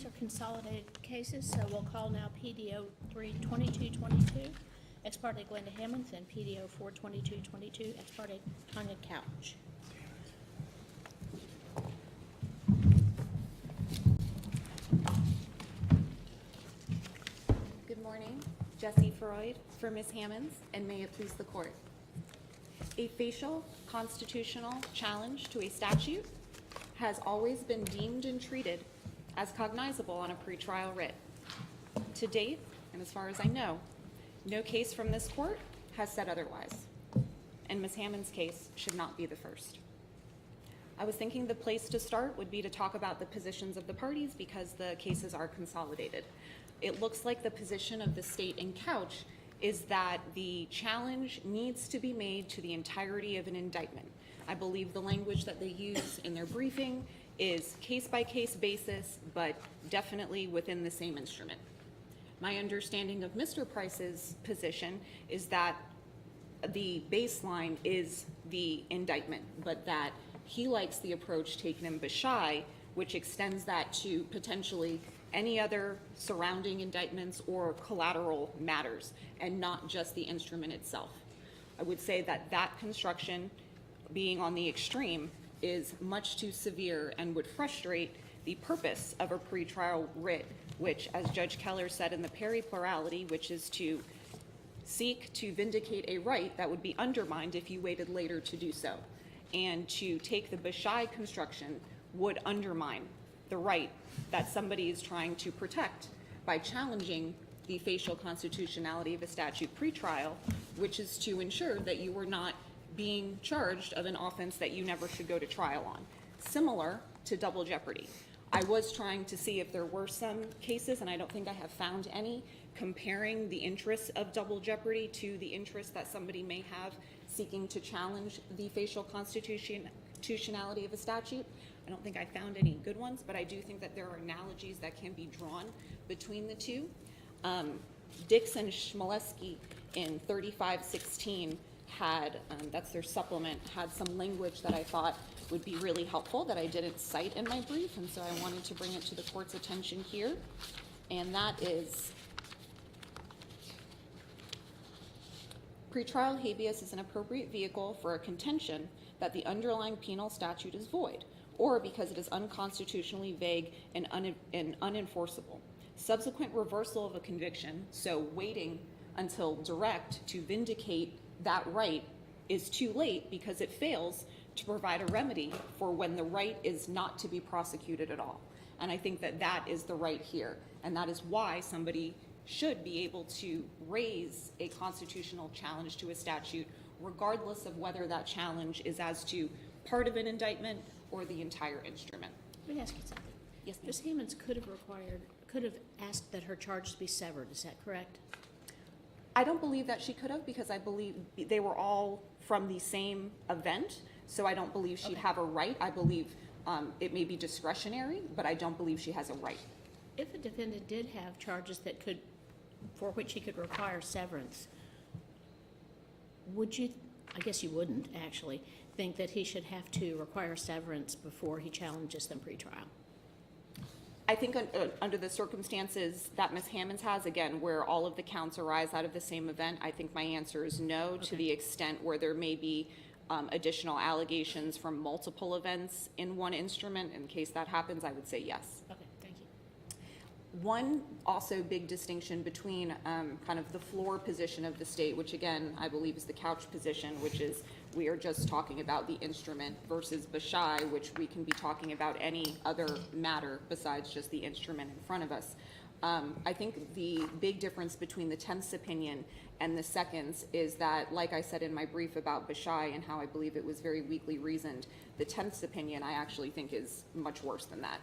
These are consolidated cases, so we'll call now PDO 32222, ex parte Glenda Hammonds, and PDO 42222, ex parte Tonya Couch. Good morning. Jessie Freud for Ms. Hammonds, and may it please the court. A facial constitutional challenge to a statute has always been deemed and treated as cognizable on a pretrial writ. To date, and as far as I know, no case from this court has said otherwise, and Ms. Hammond's case should not be the first. I was thinking the place to start would be to talk about the positions of the parties because the cases are consolidated. It looks like the position of the state in Couch is that the challenge needs to be made to the entirety of an indictment. I believe the language that they use in their briefing is case-by-case basis, but definitely within the same instrument. My understanding of Mr. Price's position is that the baseline is the indictment, but that he likes the approach taken in Bashai, which extends that to potentially any other surrounding indictments or collateral matters, and not just the instrument itself. I would say that that construction, being on the extreme, is much too severe and would frustrate the purpose of a pretrial writ, which, as Judge Keller said in the Perry plurality, which is to seek to vindicate a right that would be undermined if you waited later to do so. And to take the Bashai construction would undermine the right that somebody is trying to protect by challenging the facial constitutionality of a statute pretrial, which is to ensure that you were not being charged of an offense that you never should go to trial on. Similar to double jeopardy. I was trying to see if there were some cases, and I don't think I have found any, comparing the interests of double jeopardy to the interest that somebody may have seeking to challenge the facial constitutionality of a statute. I don't think I found any good ones, but I do think that there are analogies that can be drawn between the two. Dix and Chmielewski in 3516 had, that's their supplement, had some language that I thought would be really helpful that I didn't cite in my brief, and so I wanted to bring it to the court's attention here. And that is, pretrial habeas is an appropriate vehicle for a contention that the underlying penal statute is void, or because it is unconstitutionally vague and unenforceable. Subsequent reversal of a conviction, so waiting until direct to vindicate that right, is too late because it fails to provide a remedy for when the right is not to be prosecuted at all. And I think that that is the right here, and that is why somebody should be able to raise a constitutional challenge to a statute, regardless of whether that challenge is as to part of an indictment or the entire instrument. Let me ask you something. Yes, ma'am. Ms. Hammonds could have asked that her charges be severed, is that correct? I don't believe that she could have, because I believe they were all from the same event, so I don't believe she'd have a right. I believe it may be discretionary, but I don't believe she has a right. If a defendant did have charges that for which he could require severance, would you, I guess you wouldn't actually, think that he should have to require severance before he challenges them pretrial? I think under the circumstances that Ms. Hammonds has, again, where all of the counts arise out of the same event, I think my answer is no. Okay. To the extent where there may be additional allegations from multiple events in one instrument, in case that happens, I would say yes. Okay, thank you. One also big distinction between kind of the floor position of the state, which again, I believe is the Couch position, which is we are just talking about the instrument, versus Bashai, which we can be talking about any other matter besides just the instrument in front of us. I think the big difference between the 10th opinion and the second's is that, like I said in my brief about Bashai and how I believe it was very weakly reasoned, the 10th opinion I actually think is much worse than that.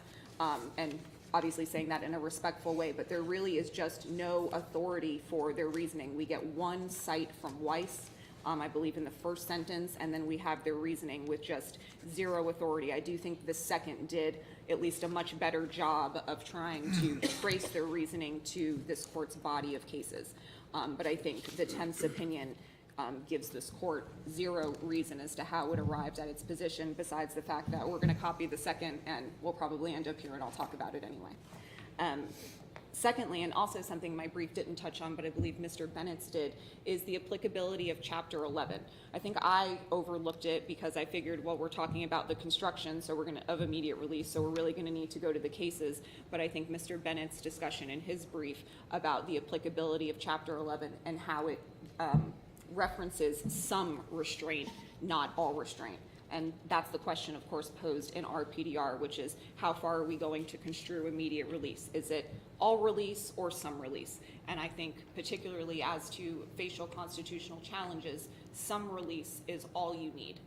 And obviously saying that in a respectful way, but there really is just no authority for their reasoning. We get one cite from Weiss, I believe in the first sentence, and then we have their reasoning with just zero authority. I do think the second did at least a much better job of trying to trace their reasoning to this court's body of cases. But I think the 10th opinion gives this court zero reason as to how it arrived at its position, besides the fact that we're going to copy the second and we'll probably end up here and I'll talk about it anyway. Secondly, and also something my brief didn't touch on, but I believe Mr. Bennett's did, is the applicability of Chapter 11. I think I overlooked it because I figured, well, we're talking about the construction, so of immediate release, so we're really going to need to go to the cases. But I think Mr. Bennett's discussion in his brief about the applicability of Chapter 11 and how it references some restraint, not all restraint. And that's the question, of course, posed in our PDR, which is how far are we going to construe immediate release? Is it all release or some release? And I think particularly as to facial constitutional challenges, some release is all you need.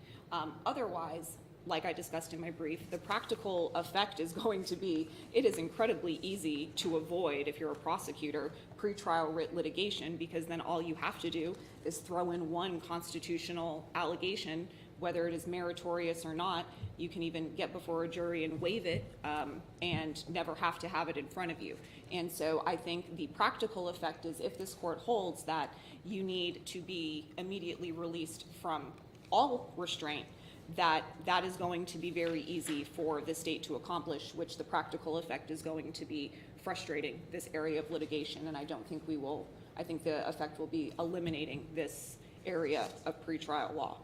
Otherwise, like I discussed in my brief, the practical effect is going to be, it is incredibly easy to avoid, if you're a prosecutor, pretrial writ litigation, because then all you have to do is throw in one constitutional allegation, whether it is meritorious or not. You can even get before a jury and waive it and never have to have it in front of you. And so I think the practical effect is, if this court holds that you need to be immediately released from all restraint, that is going to be very easy for the state to accomplish, which the practical effect is going to be frustrating this area of litigation. And I don't think we will, I think the effect will be eliminating this area of pretrial law.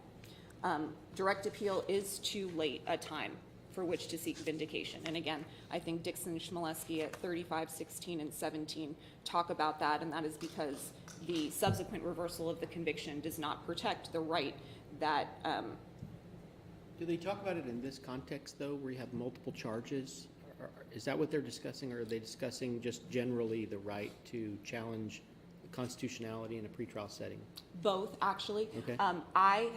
Direct appeal is too late a time for which to seek vindication. And again, I think Dixon and Chmielewski at 35, 16, and 17 talk about that, and that is because the subsequent reversal of the conviction does not protect the right that Do they talk about it in this context, though, where you have multiple charges? Is that what they're discussing, or are they discussing just generally the right to challenge the constitutionality in a pretrial setting? Both, actually. Okay. I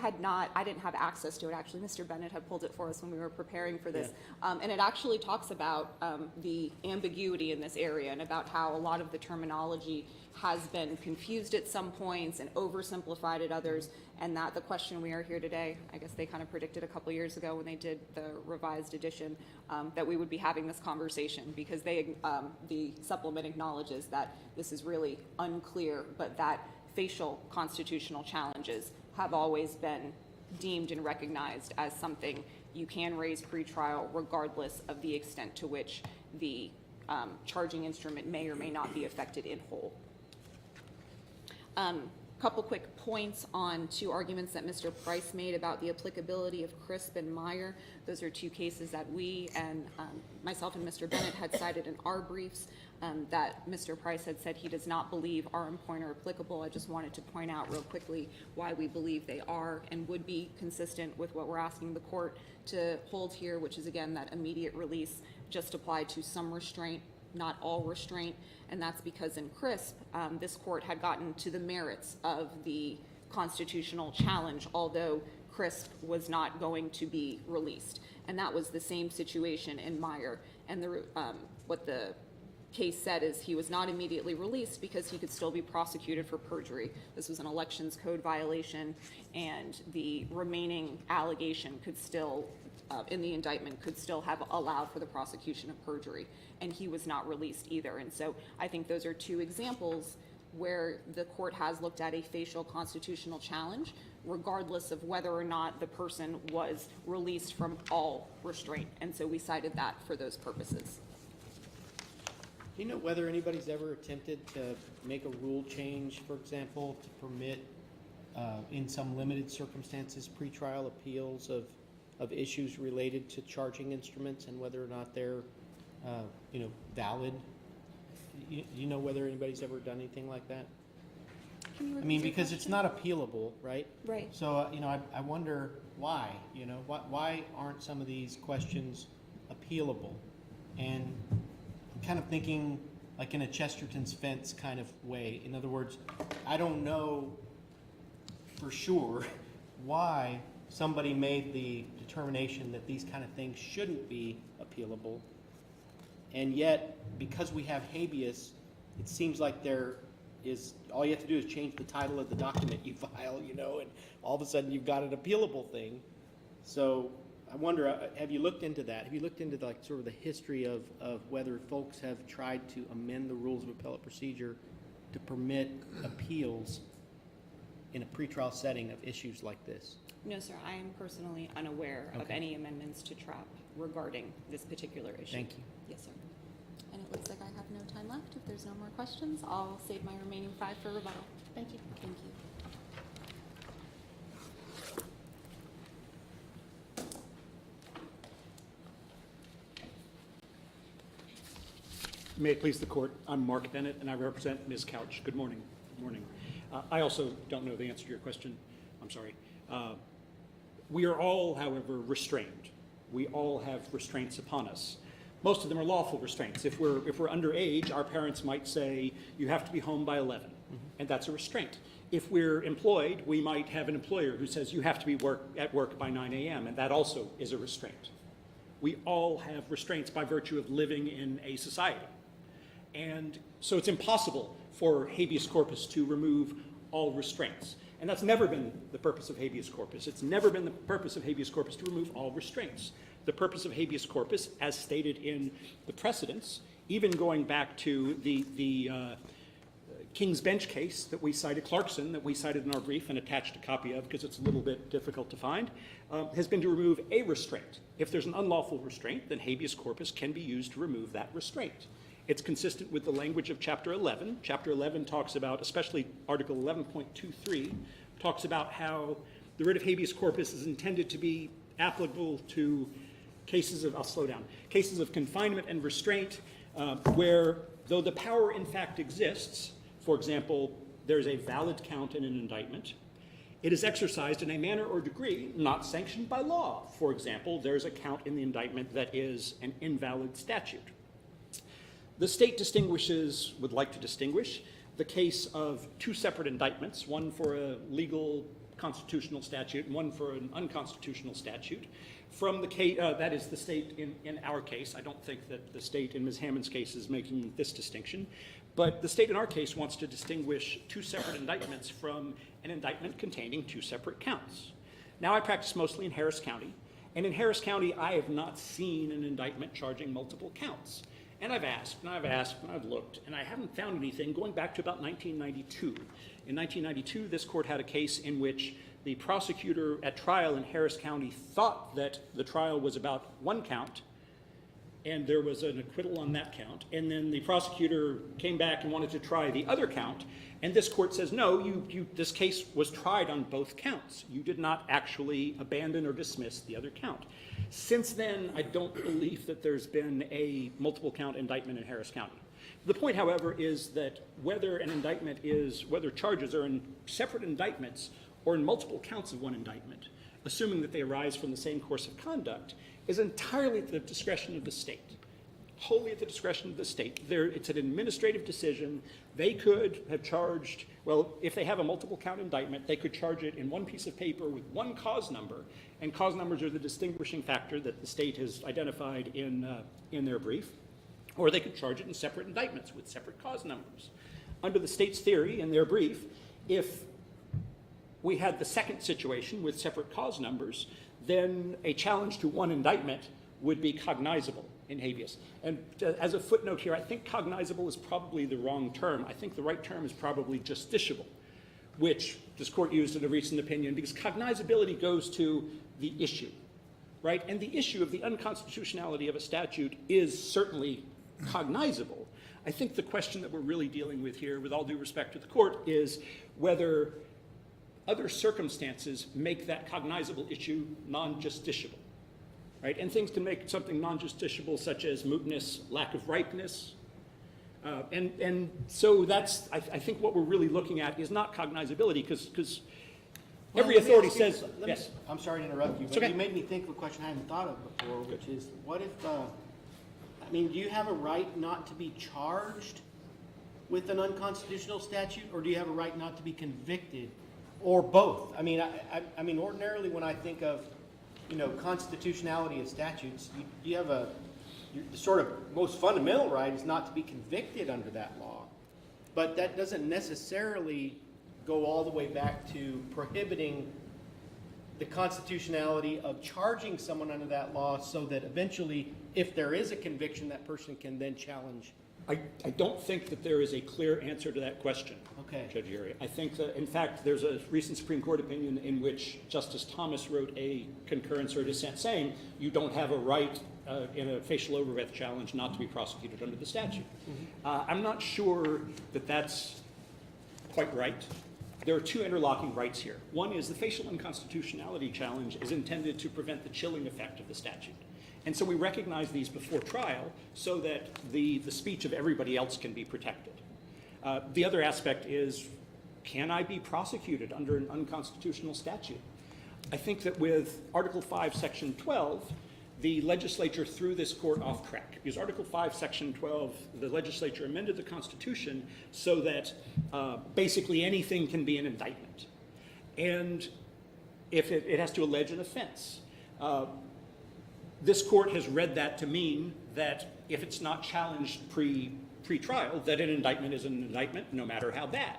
didn't have access to it, actually. Mr. Bennett had pulled it for us when we were preparing for this. Yeah. And it actually talks about the ambiguity in this area and about how a lot of the terminology has been confused at some points and oversimplified at others, and that the question we are here today, I guess they kind of predicted a couple years ago when they did the revised edition, that we would be having this conversation, because the supplement acknowledges that this is really unclear, but that facial constitutional challenges have always been deemed and recognized as something you can raise pretrial regardless of the extent to which the charging instrument may or may not be affected in whole. Couple quick points on two arguments that Mr. Price made about the applicability of Crisp and Meyer. Those are two cases that we and myself and Mr. Bennett had cited in our briefs, that Mr. Price had said he does not believe are in point are applicable. I just wanted to point out real quickly why we believe they are and would be consistent with what we're asking the court to hold here, which is, again, that immediate release just applied to some restraint, not all restraint. And that's because in Crisp, this court had gotten to the merits of the constitutional challenge, although Crisp was not going to be released. And that was the same situation in Meyer. And what the case said is he was not immediately released because he could still be prosecuted for perjury. This was an elections code violation, and the remaining allegation could still, in the indictment, could still have allowed for the prosecution of perjury, and he was not released either. And so I think those are two examples where the court has looked at a facial constitutional challenge, regardless of whether or not the person was released from all restraint. And so we cited that for those purposes. Do you know whether anybody's ever attempted to make a rule change, for example, to permit, in some limited circumstances, pretrial appeals of issues related to charging instruments and whether or not they're, valid? You know whether anybody's ever done anything like that? Can you I repeat mean, your because it's question? not appealable, right? Right. So, I wonder why, why aren't some of these questions appealable? And I'm kind of thinking like in a Chesterton's fence kind of way. In other words, I don't know for sure why somebody made the determination that these kind of things shouldn't be appealable. And yet, because we have habeas, it seems like there is, all you have to do is change the title of the document you file, and all of a sudden you've got an appealable thing. So I wonder, have you looked into that? Have you looked into sort of the history of whether folks have tried to amend the rules of appellate procedure to permit appeals in a pretrial setting of issues like this? No, sir. I am personally unaware of any amendments to TRAP regarding this particular issue. Thank you. Yes, sir. And it looks like I have have no time left. If there's no more questions, I'll save my remaining 5 for rebuttal. Thank you. Thank you. May it please the court, I'm Mark Bennett, and I represent Ms. Couch. Good morning. Good morning. I also don't know the answer to your question. I'm sorry. We are all, however, restrained. We all have restraints upon us. Most of them are lawful restraints. If we're underage, our parents might say, you have to be home by 11, and that's a restraint. If we're employed, we might have an employer who says, you have to be at work by 9 a.m., and that also is a restraint. We all have restraints by virtue of living in a society. And so it's impossible for habeas corpus to remove all restraints. And that's never been the purpose of habeas corpus. It's never been the purpose of habeas corpus to remove all restraints. The purpose of habeas corpus, as stated in the precedents, even going back to the King's Bench case that we cited, Clarkson, that we cited in our brief and attached a copy of because it's a little bit difficult to find, has been to remove a restraint. If there's an unlawful restraint, then habeas corpus can be used to remove that restraint. It's consistent with the language of Chapter 11. Chapter 11 talks about, especially Article 11.23, talks about how the writ of habeas corpus is intended to be applicable to cases of, I'll slow down, cases of confinement and restraint where, though the power in fact exists, for example, there's a valid count in an indictment, it is exercised in a manner or degree not sanctioned by law. For example, there's a count in the indictment that is an invalid statute. The state would like to distinguish the case of 2 separate indictments, one for a legal constitutional statute and one for an unconstitutional statute, from the case, that is the state in our case. I don't think that the state in Ms. Hammond's case is making this distinction, but the state in our case wants to distinguish 2 separate indictments from an indictment containing 2 separate counts. Now I practice mostly in Harris County, and in Harris County I have not seen an indictment charging multiple counts. And I've asked, and I've asked, and I've looked, and I haven't found anything going back to about 1992. In 1992, this court had a case in which the prosecutor at trial in Harris County thought that the trial was about 1 count, and there was an acquittal on that count. And then the prosecutor came back and wanted to try the other count, and this court says, no, this case was tried on both counts. You did not actually abandon or dismiss the other count. Since then, I don't believe that there's been a multiple count indictment in Harris County. The point, however, is that whether charges are in separate indictments or in multiple counts of one indictment, assuming that they arise from the same course of conduct, is entirely at the discretion of the state. Wholly at the discretion of the state. It's an administrative decision. They could have charged, well, if they have a multiple count indictment, they could charge it in one piece of paper with one cause number, and cause numbers are the distinguishing factor that the state has identified in their brief, or they could charge it in separate indictments with separate cause numbers. Under the state's theory in their brief, if we had the second situation with separate cause numbers, then a challenge to one indictment would be cognizable in habeas. And as a footnote here, I think cognizable is probably the wrong term. I think the right term is probably justiciable, which this court used in a recent opinion, because cognizability goes to the issue, right? And the issue of the unconstitutionality of a statute is certainly cognizable. I think the question that we're really dealing with here, with all due respect to the court, is whether other circumstances make that cognizable issue non-justiciable. Right? And things can make something non-justiciable, such as mootness, lack of ripeness. And so that's, I think what we're really looking at is not cognizability, because every authority says, yes. I'm sorry to interrupt you, but okay. You made me think of a question I hadn't thought of before, which is, what if, do you have a right not to be charged with an unconstitutional statute, or do you have a right not to be convicted, or both? I mean, ordinarily when I think of, constitutionality of statutes, you have the sort of most fundamental right is not to be convicted under that law. But that doesn't necessarily go all the way back to prohibiting the constitutionality of charging someone under that law, so that eventually, if there is a conviction, that person can then challenge. I don't think that there is a clear answer to that question, Okay. Judge Urey. I think that, in fact, there's a recent Supreme Court opinion in which Justice Thomas wrote a concurrence or dissent saying you don't have a right in a facial overbreath challenge not to be prosecuted under the statute. I'm not sure that that's quite right. There are two interlocking rights here. One is the facial unconstitutionality challenge is intended to prevent the chilling effect of the statute. And so we recognize these before trial so that the speech of everybody else can be protected. The other aspect is, can I be prosecuted under an unconstitutional statute? I think that with Article 5, Section 12, the legislature threw this court off track. Because Article 5, Section 12, the legislature amended the Constitution so that basically anything can be an indictment. And if it has to allege an offense. This court has read that to mean that if it's not challenged pre-trial, that an indictment is an indictment, no matter how bad.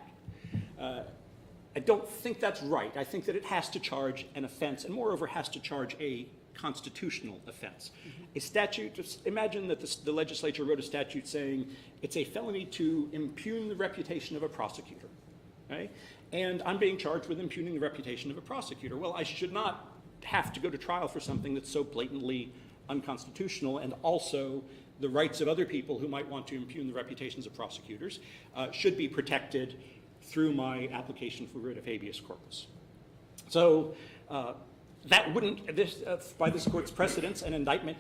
I don't think that's right. I think that it has to charge an offense, and moreover has to charge a constitutional offense. A statute, just imagine that the legislature wrote a statute saying it's a felony to impugn the reputation of a prosecutor, right? And I'm being charged with impugning the reputation of a prosecutor. Well, I should not have to go to trial for something that's so blatantly unconstitutional, and also the rights of other people who might want to impugn the reputations of prosecutors should be protected through my application for writ of habeas corpus. So that wouldn't, by this court's precedence, an indictment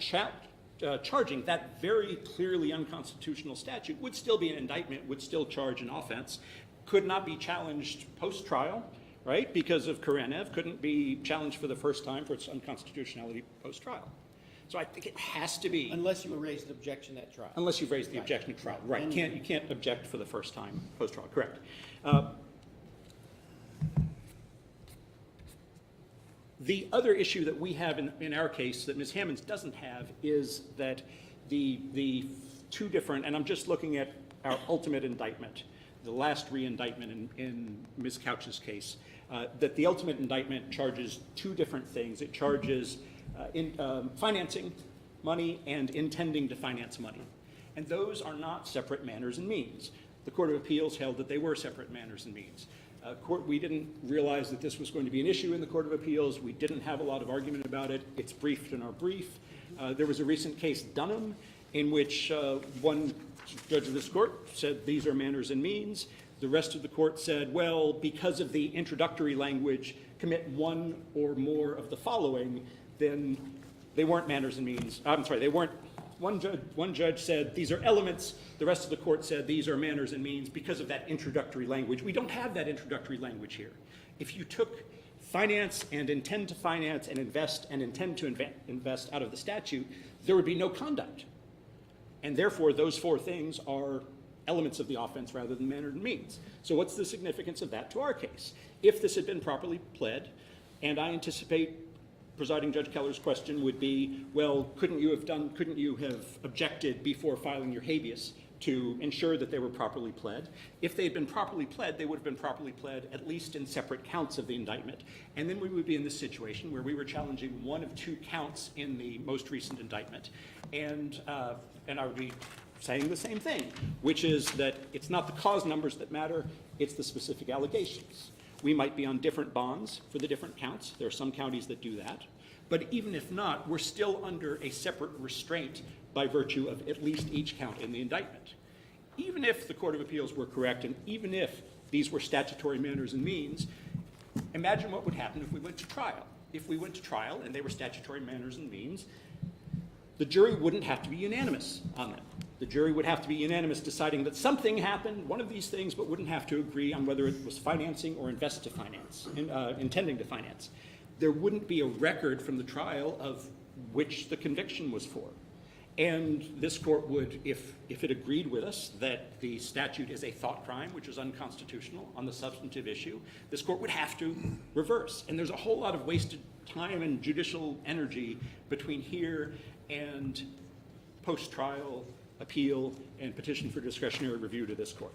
charging that very clearly unconstitutional statute would still be an indictment, would still charge an offense, could not be challenged post-trial, right, because of Karenev, couldn't be challenged for the first time for its unconstitutionality post-trial. So I think it has to be. Unless you raised an objection at trial. Unless you've raised the objection at trial, right. You can't object for the first time post-trial, correct. The other issue that we have in our case that Ms. Hammonds doesn't have is that the two different, and I'm just looking at our ultimate indictment, the last re-indictment in Ms. Couch's case, that the ultimate indictment charges two different things. It charges financing money and intending to finance money. And those are not separate manners and means. The Court of Appeals held that they were separate manners and means. We didn't realize that this was going to be an issue in the Court of Appeals. We didn't have a lot of argument about it. It's briefed in our brief. There was a recent case, Dunham, in which one judge of this court said these are manners and means. The rest of the court said, well, because of the introductory language, commit one or more of the following, then they weren't manners and means. I'm sorry, they weren't. One judge said these are elements. The rest of the court said these are manners and means because of that introductory language. We don't have that introductory language here. If you took finance and intend to finance and invest and intend to invest out of the statute, there would be no conduct. And therefore, those four things are elements of the offense rather than manner and means. So what's the significance of that to our case? If this had been properly pled, and I anticipate Presiding Judge Keller's question would be, well, couldn't you have objected before filing your habeas to ensure that they were properly pled? If they had been properly pled, they would have been properly pled at least in separate counts of the indictment. And then we would be in this situation where we were challenging one of two counts in the most recent indictment. And I would be saying the same thing, which is that it's not the cause numbers that matter, it's the specific allegations. We might be on different bonds for the different counts. There are some counties that do that. But even if not, we're still under a separate restraint by virtue of at least each count in the indictment. Even if the Court of Appeals were correct, and even if these were statutory manners and means, imagine what would happen if we went to trial. If we went to trial and they were statutory manners and means, the jury wouldn't have to be unanimous on them. The jury would have to be unanimous deciding that something happened, one of these things, but wouldn't have to agree on whether it was financing or intending to finance. There wouldn't be a record from the trial of which the conviction was for. And this court would, if it agreed with us that the statute is a thought crime, which is unconstitutional on the substantive issue, this court would have to reverse. And there's a whole lot of wasted time and judicial energy between here and post-trial appeal and petition for discretionary review to this court.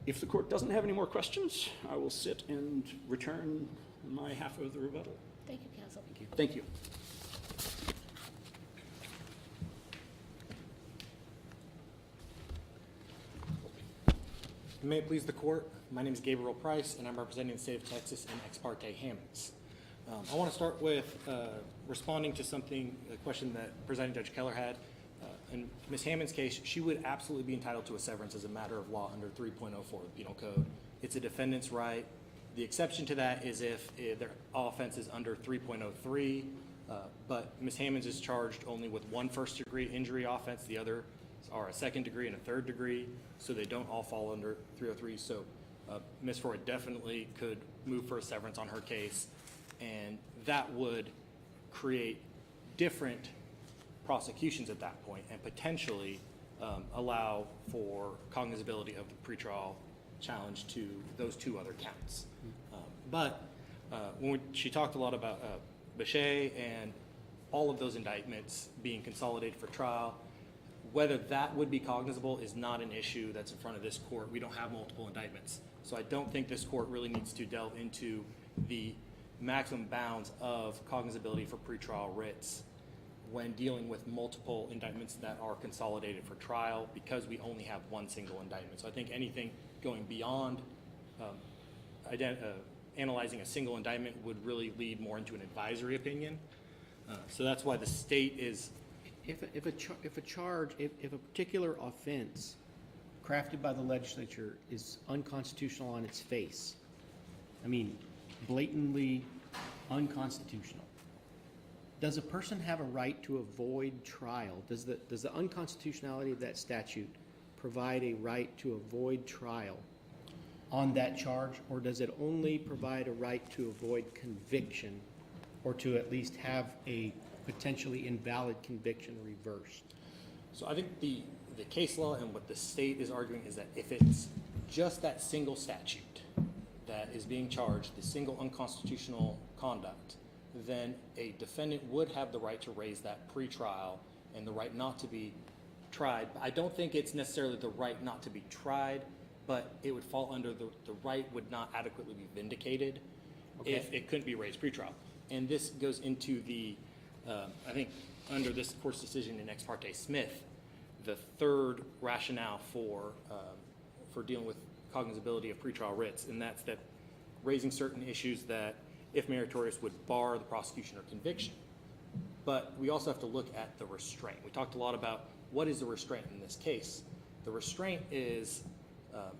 If the court doesn't have any more questions, I will sit and return my half of the rebuttal. Thank you, counsel. Thank you. May it please the court, my name is Gabriel Price, and I'm representing the state of Texas in Ex parte Hammonds. I want to start with responding to a question that Presiding Judge Keller had. In Ms. Hammond's case, she would absolutely be entitled to a severance as a matter of law under 3.04 of the Penal Code. It's a defendant's right. The exception to that is if their offense is under 3.03, but Ms. Hammond's is charged only with one first-degree injury offense. The others are a second degree and a third degree, so they don't all fall under 303. So Ms. Freud definitely could move for a severance on her case, and that would create different prosecutions at that point and potentially allow for cognizability of the pretrial challenge to those two other counts. But when she talked a lot about Bechet and all of those indictments being consolidated for trial, whether that would be cognizable is not an issue that's in front of this court. We don't have multiple indictments. So I don't think this court really needs to delve into the maximum bounds of cognizability for pretrial writs when dealing with multiple indictments that are consolidated for trial, because we only have one single indictment. So I think anything going beyond analyzing a single indictment would really lead more into an advisory opinion. So that's why the state is. If a particular offense crafted by the legislature is unconstitutional on its face, I mean, blatantly unconstitutional, does a person have a right to avoid trial? Does the unconstitutionality of that statute provide a right to avoid trial on that charge, or does it only provide a right to avoid conviction, or to at least have a potentially invalid conviction reversed? So I think the case law and what the state is arguing is that if it's just that single statute that is being charged, the single unconstitutional conduct, then a defendant would have the right to raise that pre-trial and the right not to be tried. I don't think it's necessarily the right not to be tried, but it would fall under the right would not adequately be vindicated if it couldn't be raised pre-trial. And this goes into the, I think under this court's decision in Ex Parte Smith, the third rationale for dealing with cognizability of pretrial writs, and that's that raising certain issues that, if meritorious, would bar the prosecution or conviction. But we also have to look at the restraint. We talked a lot about what is the restraint in this case. The restraint is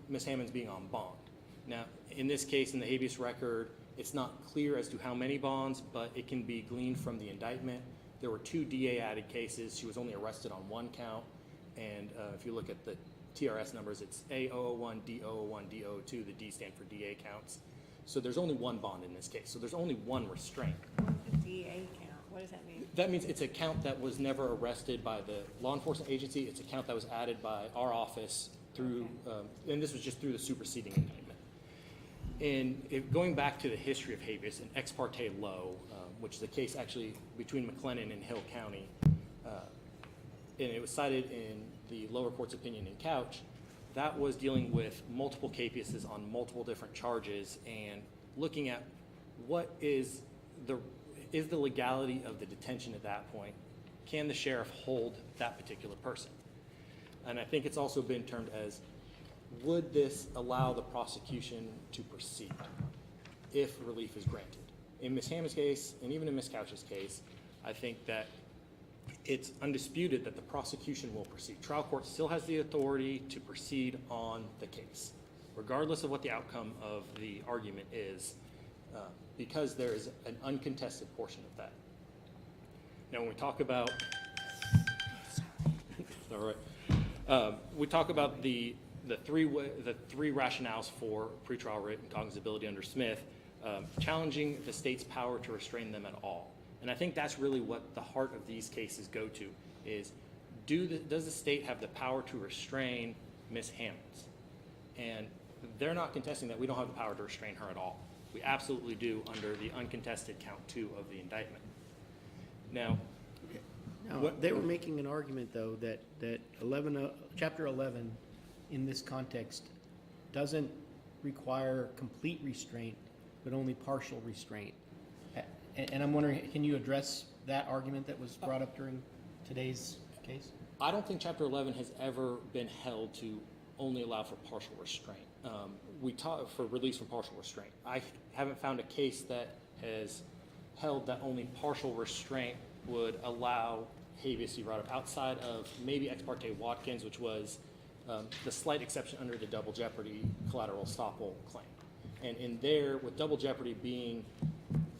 Ms. Hammond's being on bond. Now, in this case, in the habeas record, it's not clear as to how many bonds, but it can be gleaned from the indictment. There were 2 DA-added cases. She was only arrested on 1 count. And if you look at the TRS numbers, it's A001, D001, D002. The D stand for DA counts. So there's only 1 bond in this case. So there's only 1 restraint. What's the DA count? What does that mean? That means it's a count that was never arrested by the law enforcement agency. It's a count that was added by our office through, and this was just through the superseding indictment. And going back to the history of habeas, in Ex Parte Low, which is a case actually between McLennan and Hill County, and it was cited in the lower court's opinion in Couch, that was dealing with multiple cases on multiple different charges and looking at what is the legality of the detention at that point. Can the sheriff hold that particular person? And I think it's also been termed as, would this allow the prosecution to proceed if relief is granted? In Ms. Hammond's case, and even in Ms. Couch's case, I think that it's undisputed that the prosecution will proceed. Trial court still has the authority to proceed on the case, regardless of what the outcome of the argument is, because there is an uncontested portion of that. Now, when we talk about, all right, we talk about the three rationales for pretrial writ and cognizability under Smith, challenging the state's power to restrain them at all. And I think that's really what the heart of these cases go to, is does the state have the power to restrain Ms. Hammonds? And they're not contesting that we don't have the power to restrain her at all. We absolutely do under the uncontested count 2 of the indictment. Now, they were making an argument, though, that Chapter 11 in this context doesn't require complete restraint, but only partial restraint. And I'm wondering, can you address that argument that was brought up during today's case? I don't think Chapter 11 has ever been held to only allow for partial restraint. We taught for release from partial restraint. I haven't found a case that has held that only partial restraint would allow habeas to be brought up outside of maybe Ex parte Watkins, which was the slight exception under the double jeopardy collateral estoppel claim. And in there, with double jeopardy being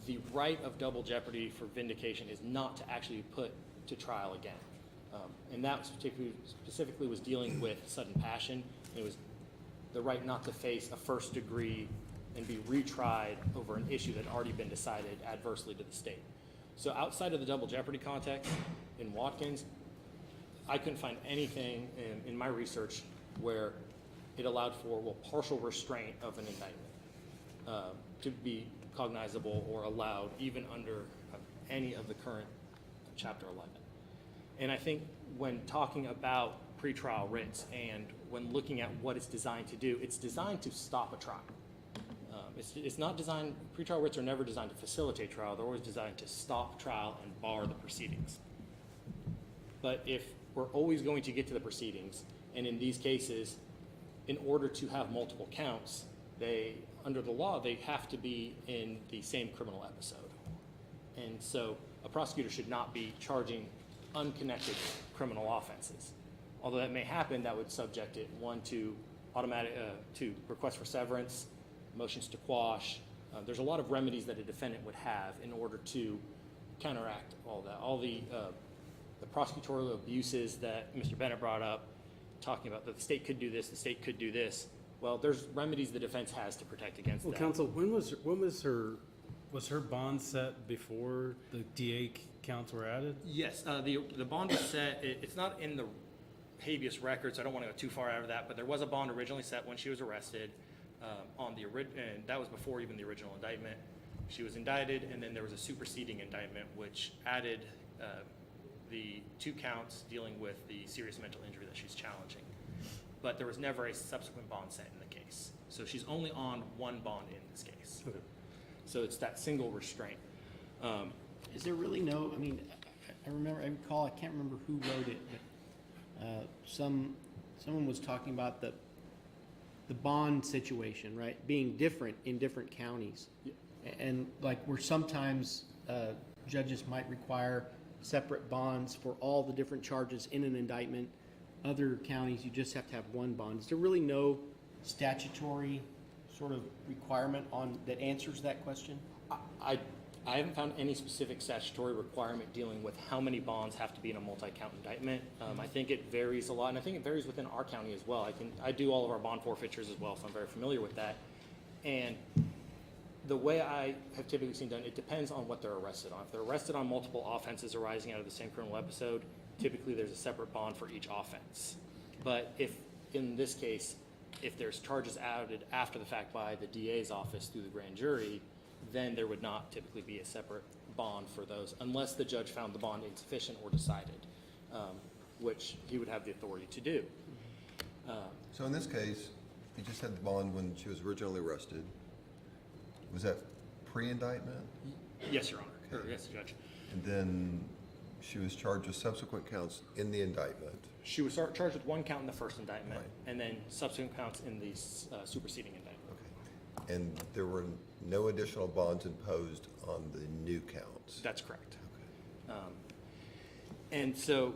the right of double jeopardy for vindication is not to actually be put to trial again. And that specifically was dealing with sudden passion. It was the right not to face a first degree and be retried over an issue that had already been decided adversely to the state. So outside of the double jeopardy context, in Watkins, I couldn't find anything in my research where it allowed for, well, partial restraint of an indictment to be cognizable or allowed even under any of the current Chapter 11. And I think when talking about pretrial writs and when looking at what it's designed to do, it's designed to stop a trial. It's not designed, pretrial writs are never designed to facilitate trial, they're always designed to stop trial and bar the proceedings. But if we're always going to get to the proceedings, and in these cases, in order to have multiple counts, under the law, they have to be in the same criminal episode. And so a prosecutor should not be charging unconnected criminal offenses. Although that may happen, that would subject it, one, to automatic, to requests for severance, motions to quash. There's a lot of remedies that a defendant would have in order to counteract all that. All the prosecutorial abuses that Mr. Bennett brought up, talking about that the state could do this, the state could do this. Well, there's remedies the defense has to protect against that. Well, counsel, when was her bond set before the DA counts were added? Yes, the bond was set, it's not in the habeas records, I don't want to go too far out of that, but there was a bond originally set when she was arrested and that was before even the original indictment. She was indicted, and then there was a superseding indictment which added the 2 counts dealing with the serious mental injury that she's challenging. But there was never a subsequent bond set in the case. So she's only on 1 bond in this case. Okay. So it's that single restraint. Is there really no, I mean, I recall, I can't remember who wrote it, but someone was talking about the bond situation, right, being different in different counties. Yeah. And like where sometimes judges might require separate bonds for all the different charges in an indictment. Other counties, you just have to have 1 bond. Is there really no statutory sort of requirement that answers that question? I haven't found any specific statutory requirement dealing with how many bonds have to be in a multi-count indictment. I think it varies a lot, and I think it varies within our county as well. I do all of our bond forfeitures as well, so I'm very familiar with that. And the way I have typically seen done, it depends on what they're arrested on. If they're arrested on multiple offenses arising out of the same criminal episode, typically there's a separate bond for each offense. But if, in this case, if there's charges added after the fact by the DA's office through the grand jury, then there would not typically be a separate bond for those unless the judge found the bond insufficient or decided, which he would have the authority to do. So in this case, you just had the bond when she was originally arrested. Was that pre-indictment? Yes, Your Honor. Or, yes, Judge. And then she was charged with subsequent counts in the indictment. She was charged with 1 count in the first indictment, Right. and then subsequent counts in the superseding indictment. Okay. And there were no additional bonds imposed on the new counts? That's correct. Okay. And so,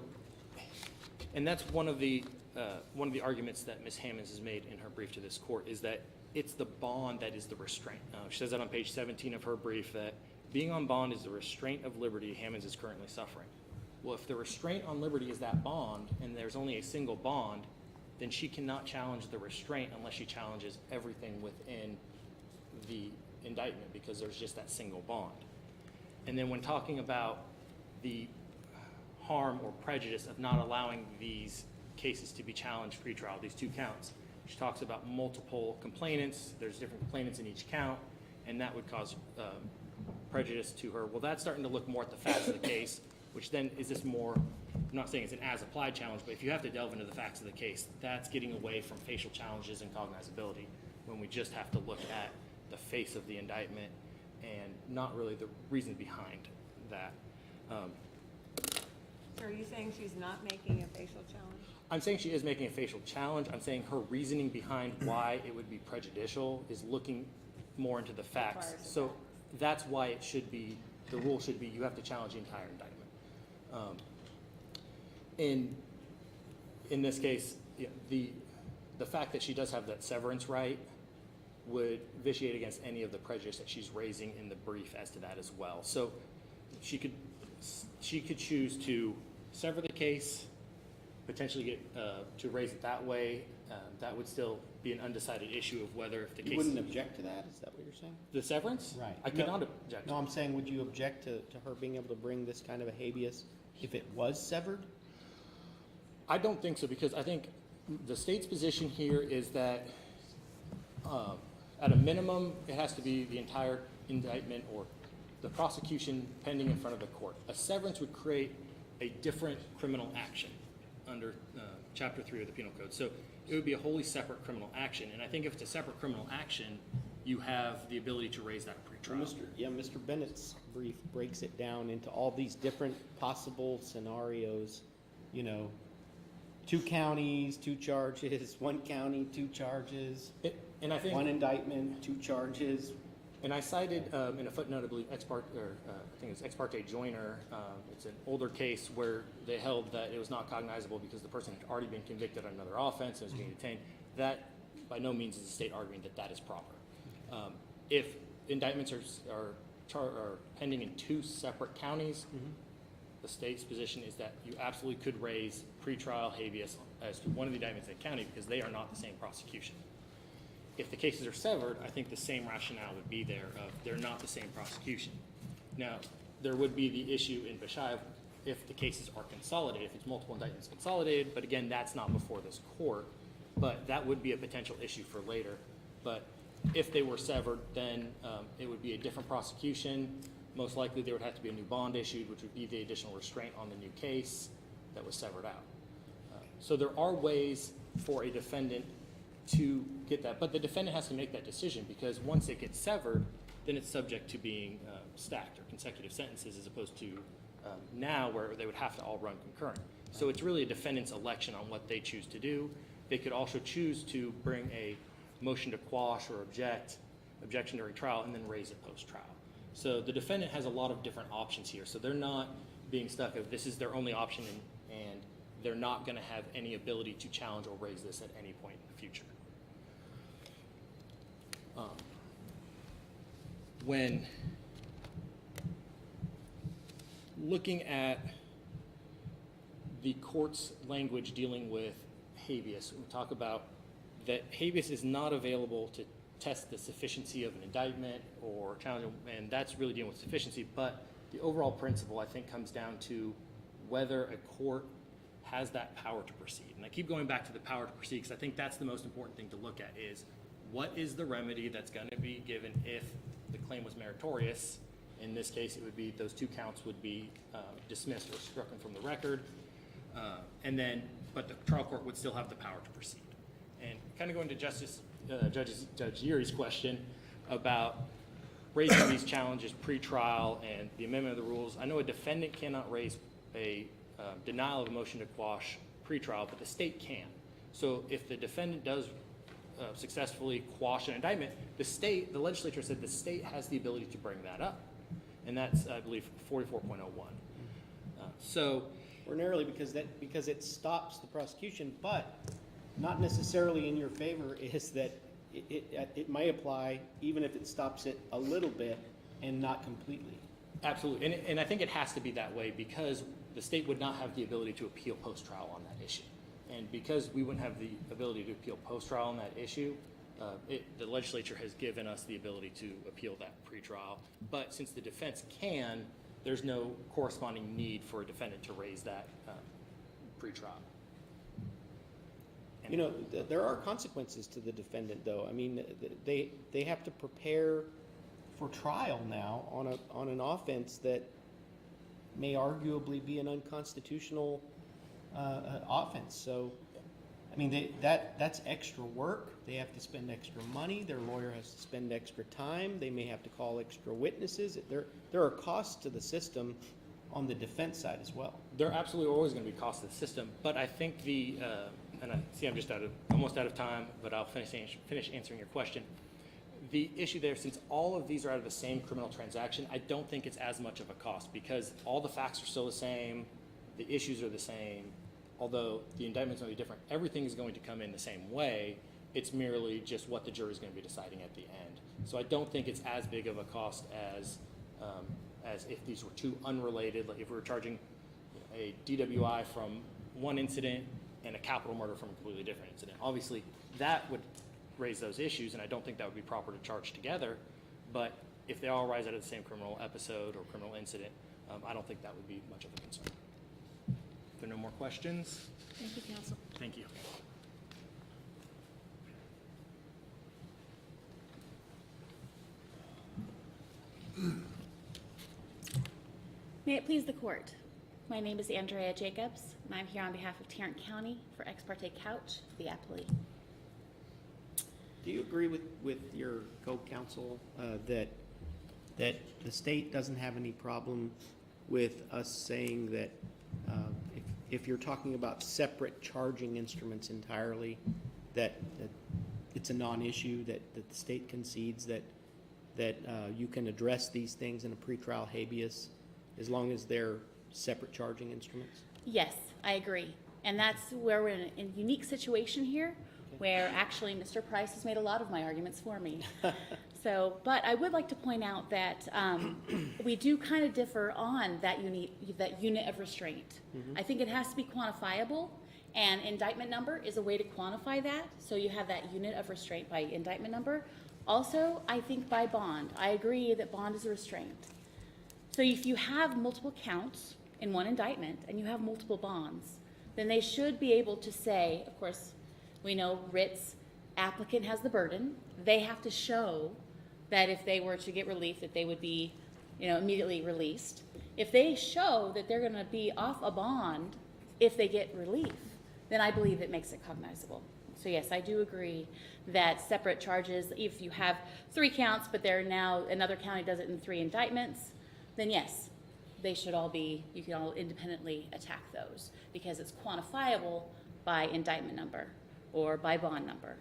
and that's one of the arguments that Ms. Hammonds has made in her brief to this court, is that it's the bond that is the restraint. She says that on page 17 of her brief, that being on bond is the restraint of liberty Hammonds is currently suffering. Well, if the restraint on liberty is that bond, and there's only a single bond, then she cannot challenge the restraint unless she challenges everything within the indictment, because there's just that single bond. And then when talking about the harm or prejudice of not allowing these cases to be challenged pre-trial, these 2 counts, she talks about multiple complainants, there's different complainants in each count, and that would cause prejudice to her. Well, that's starting to look more at the facts of the case, which then is this more, I'm not saying it's an as-applied challenge, but if you have to delve into the facts of the case, that's getting away from facial challenges and cognizability, when we just have to look at the face of the indictment and not really the reason behind that. So are you saying she's not making a facial challenge? I'm saying she is making a facial challenge. I'm saying her reasoning behind why it would be prejudicial is looking more into the facts. Requires a So that's why it should be the rule should be you have to challenge the entire indictment. In this case, yeah, the fact that she does have that severance right would vitiate against any of the prejudice that she's raising in the brief as to that as well. So she could choose to sever the case, potentially get to raise it that way. That would still be an undecided issue of whether if the case. You wouldn't object to that? Is that what you're saying? The severance? Right. I could not object. No, I'm saying, would you object to her being able to bring this kind of a habeas if it was severed? I don't think so, because I think the state's position here is that at a minimum, it has to be the entire indictment or the prosecution pending in front of the court. A severance would create a different criminal action under Chapter 3 of the Penal Code. So it would be a wholly separate criminal action. And I think if it's a separate criminal action, you have the ability to raise that pre-trial. Mr. Bennett's brief breaks it down into all these different possible scenarios, you know, 2 counties, 2 charges, 1 county, 2 charges, And I think 1 indictment, 2 charges. And I cited in a footnote, I believe, I think it's ex parte joiner. It's an older case where they held that it was not cognizable because the person had already been convicted on another offense and was being detained. That, by no means, is the state arguing that that is proper. If indictments are pending in 2 separate counties, the state's position is that you absolutely could raise pretrial habeas as to one of the indictments in the county because they are not the same prosecution. If the cases are severed, I think the same rationale would be there of they're not the same prosecution. Now, there would be the issue in Bashaev if the cases are consolidated, if it's multiple indictments consolidated, but again, that's not before this court, but that would be a potential issue for later. But if they were severed, then it would be a different prosecution. Most likely there would have to be a new bond issued, which would be the additional restraint on the new case that was severed out. So there are ways for a defendant to get that, but the defendant has to make that decision because once it gets severed, then it's subject to being stacked or consecutive sentences as opposed to now where they would have to all run concurrent. So it's really a defendant's election on what they choose to do. They could also choose to bring a motion to quash or objection during trial, and then raise it post-trial. So the defendant has a lot of different options here. So they're not being stuck of this is their only option and they're not going to have any ability to challenge or raise this at any point in the future. When looking at the court's language dealing with habeas, we talk about that habeas is not available to test the sufficiency of an indictment or challenge, and that's really dealing with sufficiency, but the overall principle, I think, comes down to whether a court has that power to proceed. And I keep going back to the power to proceed because I think that's the most important thing to look at is what is the remedy that's going to be given if the claim was meritorious. In this case, it would be those 2 counts would be dismissed or stricken from the record, but the trial court would still have the power to proceed. And kind of going to Judge Yeri's question about raising these challenges pre-trial and the amendment of the rules. I know a defendant cannot raise a denial of a motion to quash pre-trial, but the state can. So if the defendant does successfully quash an indictment, the legislature said the state has the ability to bring that up. And that's, I believe, 44.01. So Ordinarily because it stops the prosecution, but not necessarily in your favor is that it may apply even if it stops it a little bit and not completely. absolutely, and I think it has to be that way because the state would not have the ability to appeal post-trial on that issue. And because we wouldn't have the ability to appeal post-trial on that issue, the legislature has given us the ability to appeal that pre-trial. But since the defense can, there's no corresponding need for a defendant to raise that pre-trial. You know, there are consequences to the defendant, though. I mean, they have to prepare for trial now on an offense that may arguably be an unconstitutional offense. So, I mean, that's extra work. They have to spend extra money. Their lawyer has to spend extra time. They may have to call extra witnesses. There are costs to the system on the defense side as well. There are absolutely always going to be costs to the system, but I think and I see I'm just almost out of time, but I'll finish answering your question. The issue there, since all of these are out of the same criminal transaction, I don't think it's as much of a cost because all the facts are still the same, the issues are the same, although the indictment's going to be different. Everything is going to come in the same way. It's merely just what the jury's going to be deciding at the end. So I don't think it's as big of a cost as if these were two unrelated, like if we were charging a DWI from one incident and a capital murder from a completely different incident. Obviously, that would raise those issues, and I don't think that would be proper to charge together. But if they all arise out of the same criminal episode or criminal incident, I don't think that would be much of a concern. If there are no more questions, Thank you, counsel. thank you. May it please the court. My name is Andrea Jacobs, and I'm here on behalf of Tarrant County for Ex parte Couch, the appellee. Do you agree with your co-counsel that the state doesn't have any problem with us saying that if you're talking about separate charging instruments entirely, that it's a non-issue, that the state concedes that you can address these things in a pretrial habeas as long as they're separate charging instruments? Yes, I agree. And that's where we're in a unique situation here, where actually Mr. Price has made a lot of my arguments for me. So, but I would like to point out that we do kind of differ on that unit of restraint. I think it has to be quantifiable, and indictment number is a way to quantify that. So you have that unit of restraint by indictment number. Also, I think by bond. I agree that bond is a restraint. So if you have multiple counts in one indictment and you have multiple bonds, then they should be able to say, of course, we know writs, applicant has the burden. They have to show that if they were to get relief, that they would be, immediately released. If they show that they're going to be off a bond if they get relief, then I believe it makes it cognizable. So yes, I do agree that separate charges, if you have 3 counts, but they're now, another county does it in 3 indictments, then yes, they should all be, you can all independently attack those because it's quantifiable by indictment number or by bond number.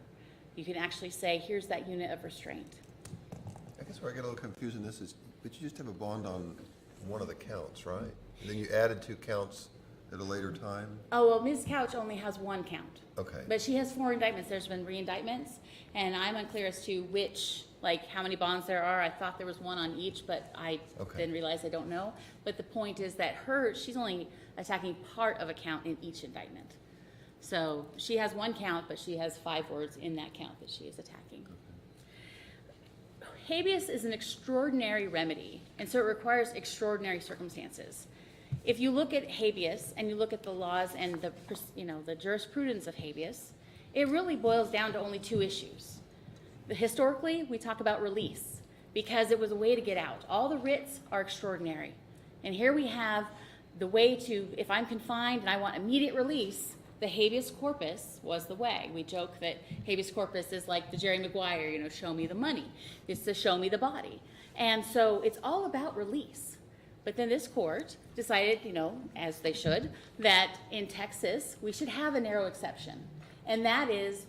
You can actually say, here's that unit of restraint. I guess where I get a little confused in this is, but you just have a bond on one of the counts, right? And then you added 2 counts at a later time? Oh, well, Ms. Couch only has 1 count. Okay. But she has 4 indictments. There's been re-indictments, and I'm unclear as to which, like how many bonds there are. I thought there was 1 on each, but I didn't realize I don't know. But the point is that she's only attacking part of a count in each indictment. So she has 1 count, but she has 5 words in that count that she is attacking. Habeas is an extraordinary remedy, and so it requires extraordinary circumstances. If you look at habeas and you look at the laws and the jurisprudence of habeas, it really boils down to only 2 issues. Historically, we talk about release because it was a way to get out. All the writs are extraordinary. And here we have the way to, if I'm confined and I want immediate release, the habeas corpus was the way. We joke that habeas corpus is like the Jerry Maguire, show me the money. It's to show me the body. And so it's all about release. But then this court decided, as they should, that in Texas, we should have a narrow exception. And that is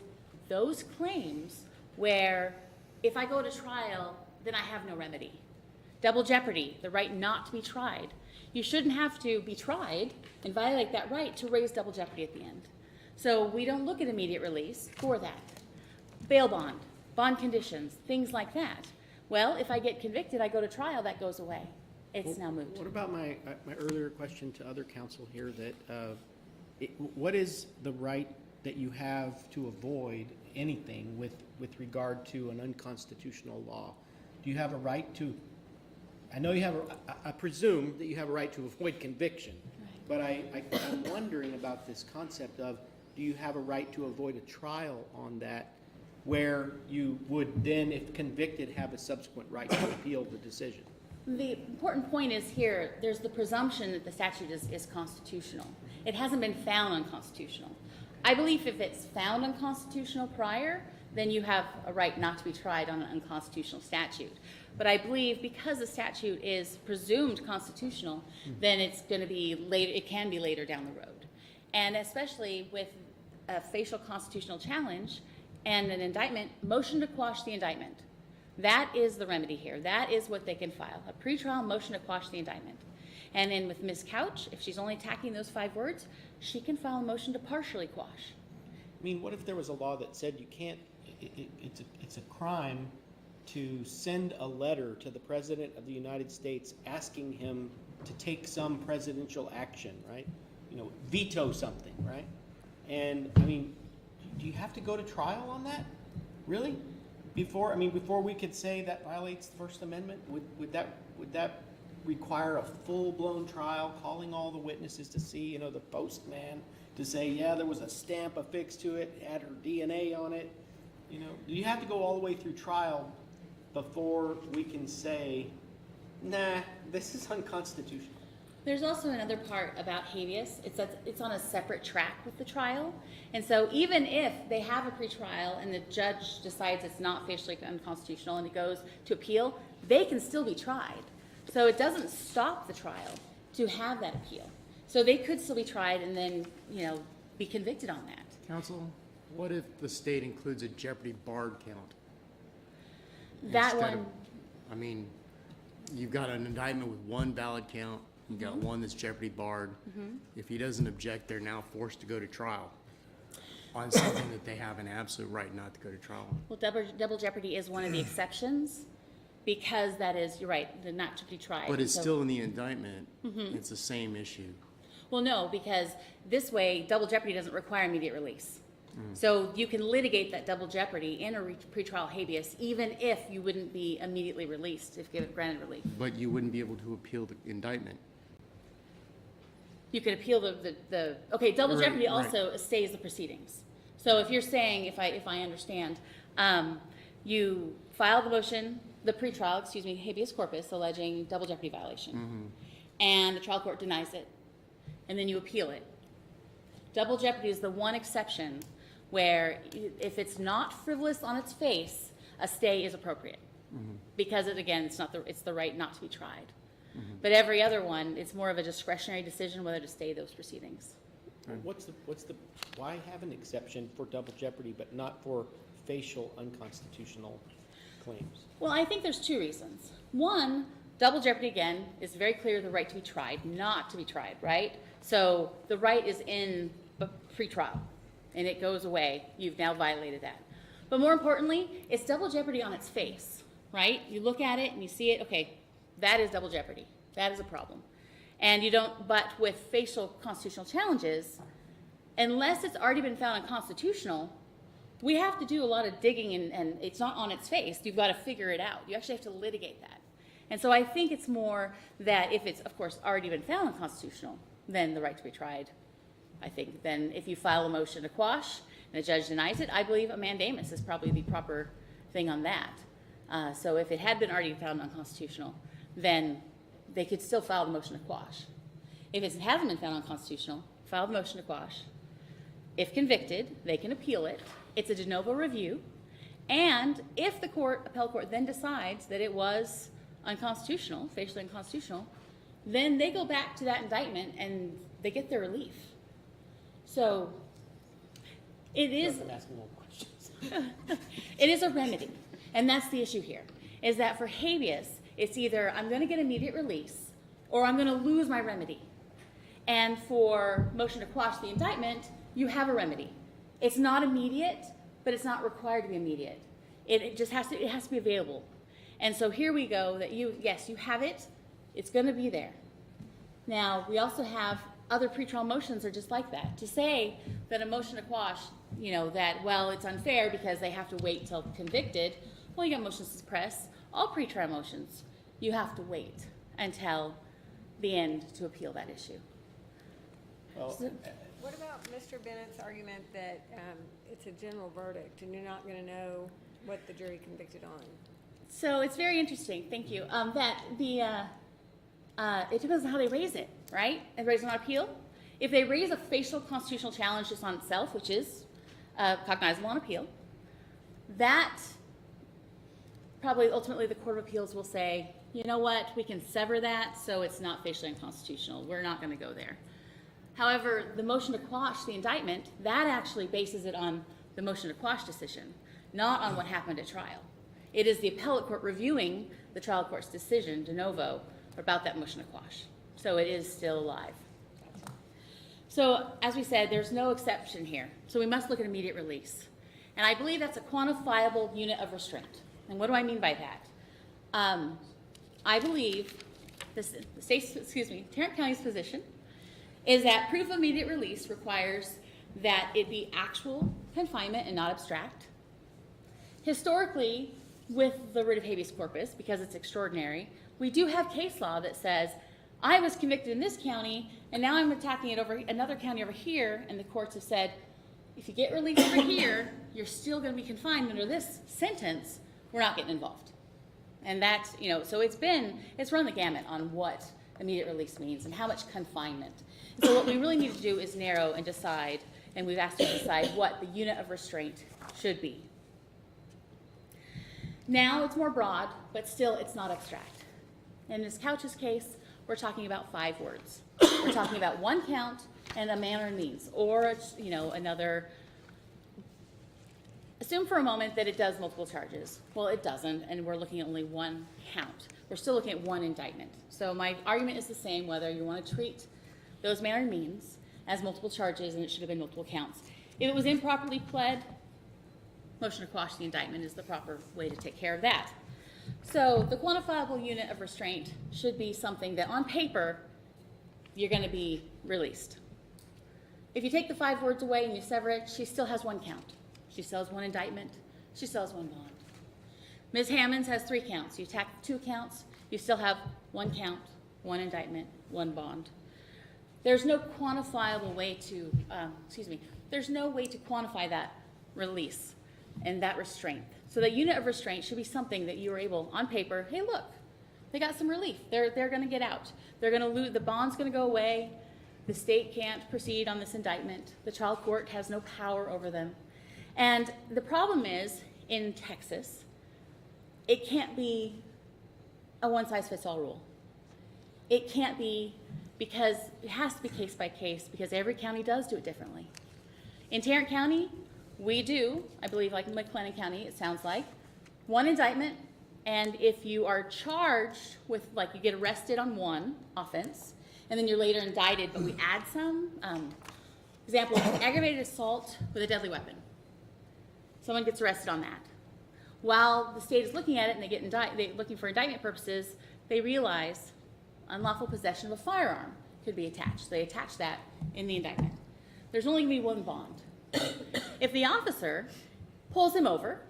those claims where if I go to trial, then I have no remedy. Double jeopardy, the right not to be tried. You shouldn't have to be tried and violate that right to raise double jeopardy at the end. So we don't look at immediate release for that. Bail bond, bond conditions, things like that. Well, if I get convicted, I go to trial, that goes away. It's now moot. What about my earlier question to other counsel here that what is the right that you have to avoid anything with regard to an unconstitutional law? Do you have a right to, I know you have, I presume that you have a right to avoid conviction, but I'm wondering about this concept of, do you have a right to avoid a trial on that where you would then, if convicted, have a subsequent right to appeal the decision? The important point is here, there's the presumption that the statute is constitutional. It hasn't been found unconstitutional. I believe if it's found unconstitutional prior, then you have a right not to be tried on an unconstitutional statute. But I believe because the statute is presumed constitutional, then it's going to be later, it can be later down the road. And especially with a facial constitutional challenge and an indictment, motion to quash the indictment. That is the remedy here. That is what they can file, a pretrial motion to quash the indictment. And then with Ms. Couch, if she's only attacking those 5 words, she can file a motion to partially quash. I mean, what if there was a law that said you can't, it's a crime to send a letter to the President of the United States asking him to take some presidential action, right? You know, veto something, right? And, I mean, do you have to go to trial on that? Really? Before we could say that violates the First Amendment, would that require a full-blown trial, calling all the witnesses to see, you know, the postman to say, yeah, there was a stamp affixed to it, had her DNA on it? You know, do you have to go all the way through trial before we can say, nah, this is unconstitutional? There's also another part about habeas. It's on a separate track with the trial. And so even if they have a pretrial and the judge decides it's not facially unconstitutional and it goes to appeal, they can still be tried. So it doesn't stop the trial to have that appeal. So they could still be tried and then, you know, be convicted on that. Counsel, what if the state includes a jeopardy barred count? That Instead one, of- I mean, you've got an indictment with one valid count, you've got one that's jeopardy barred. If he doesn't object, they're now forced to go to trial on something that they have an absolute right not to go to trial on. well, double jeopardy is one of the exceptions because that is, you're right, the not to be tried. But it's So- still in the indictment, it's the same issue. Well, no, because this way, double jeopardy doesn't require immediate release. So you can litigate that double jeopardy in a pretrial habeas, even if you wouldn't be immediately released if given granted relief. But you wouldn't be able to appeal the indictment. You could appeal okay, double Right, jeopardy right. also stays the proceedings. So if you're saying, if I understand, you file the motion, the pretrial, habeas corpus alleging double jeopardy violation. And the trial court denies it, and then you appeal it. Double jeopardy is the one exception where if it's not frivolous on its face, a stay is appropriate. Because it's the right not to be tried. But every other one, it's more of a discretionary decision whether to stay those proceedings. Why have an exception for double jeopardy but not for facial unconstitutional claims? Well, I think there's 2 reasons. One, double jeopardy, again, is very clear the right to be tried, not to be tried, right? So the right is in the pretrial, and it goes away. You've now violated that. But more importantly, it's double jeopardy on its face, right? You look at it and you see it, okay, that is double jeopardy. That is a problem. And you don't, but with facial constitutional challenges, unless it's already been found unconstitutional, we have to do a lot of digging and it's not on its face. You've got to figure it out. You actually have to litigate that. And so I think it's more that if it's, of course, already been found unconstitutional, then the right to be tried. I think then if you file a motion to quash and the judge denies it, I believe a mandamus is probably the proper thing on that. So if it had been already found unconstitutional, then they could still file the motion to quash. If it hasn't been found unconstitutional, file the motion to quash. If convicted, they can appeal it. It's a de novo review. And if the appellate court then decides that it was unconstitutional, facially unconstitutional, then they go back to that indictment and they get their relief. So it is, I'm asking more questions. it is a remedy. And that's the issue here, is that for habeas, it's either I'm going to get immediate release or I'm going to lose my remedy. And for motion to quash the indictment, you have a remedy. It's not immediate, but it's not required to be immediate. It just has to be available. And so here we go that you have it. It's going to be there. Now, we also have other pretrial motions are just like that. To say that a motion to quash, it's unfair because they have to wait till convicted. Well, you got motions to suppress. All pretrial motions, you have to wait until the end to appeal that issue. Well, What about Mr. Bennett's argument that it's a general verdict and you're not going to know what the jury convicted on? So it's very interesting, thank you, that it depends on how they raise it, right? If they raise it on appeal. If they raise a facial constitutional challenge just on itself, which is cognizable on appeal, that probably ultimately the Court of Appeals will say, you know what, we can sever that so it's not facially unconstitutional. We're not going to go there. However, the motion to quash the indictment, that actually bases it on the motion to quash decision, not on what happened at trial. It is the appellate court reviewing the trial court's decision de novo about that motion to quash. So it is still alive. So as we said, there's no exception here. So we must look at immediate release. And I believe that's a quantifiable unit of restraint. And what do I mean by that? I believe Tarrant County's position is that proof of immediate release requires that it be actual confinement and not abstract. Historically, with the writ of habeas corpus, because it's extraordinary, we do have case law that says, I was convicted in this county, and now I'm attacking it over another county over here, and the courts have said, if you get released over here, you're still going to be confined under this sentence, we're not getting involved. And that's, so it's run the gamut on what immediate release means and how much confinement. And so what we really need to do is narrow and decide, and we've asked you to decide what the unit of restraint should be. Now it's more broad, but still it's not abstract. In Ms. Couch's case, we're talking about 5 words. We're talking about 1 count and a manner and means, or another. Assume for a moment that it does multiple charges. Well, it doesn't, and we're looking at only 1 count. We're still looking at 1 indictment. So my argument is the same whether you want to treat those manner and means as multiple charges and it should have been multiple counts. If it was improperly pled, motion to quash the indictment is the proper way to take care of that. So the quantifiable unit of restraint should be something that on paper you're going to be released. If you take the 5 words away and you sever it, she still has 1 count. She still has 1 indictment. She still has 1 bond. Ms. Hammonds has 3 counts. You attack 2 counts, you still have 1 count, 1 indictment, 1 bond. There's no quantifiable way to, there's no way to quantify that release and that restraint. So the unit of restraint should be something that you are able, on paper, hey look, they got some relief. They're gonna get out. They're gonna lose, the bond's gonna go away. The state can't proceed on this indictment. The trial court has no power over them. And the problem is, in Texas, it can't be a one-size-fits-all rule. It can't be, because it has to be case by case, because every county does do it differently. In Tarrant County, we do, I believe like McLennan County, it sounds like, 1 indictment, and if you are charged with, like you get arrested on 1 offense, and then you're later indicted, but we add some, example, aggravated assault with a deadly weapon. Someone gets arrested on that. While the state is looking at it and they get they're looking for indictment purposes, they realize unlawful possession of a firearm could be attached. They attach that in the indictment. There's only going to be 1 bond. If the officer pulls him over,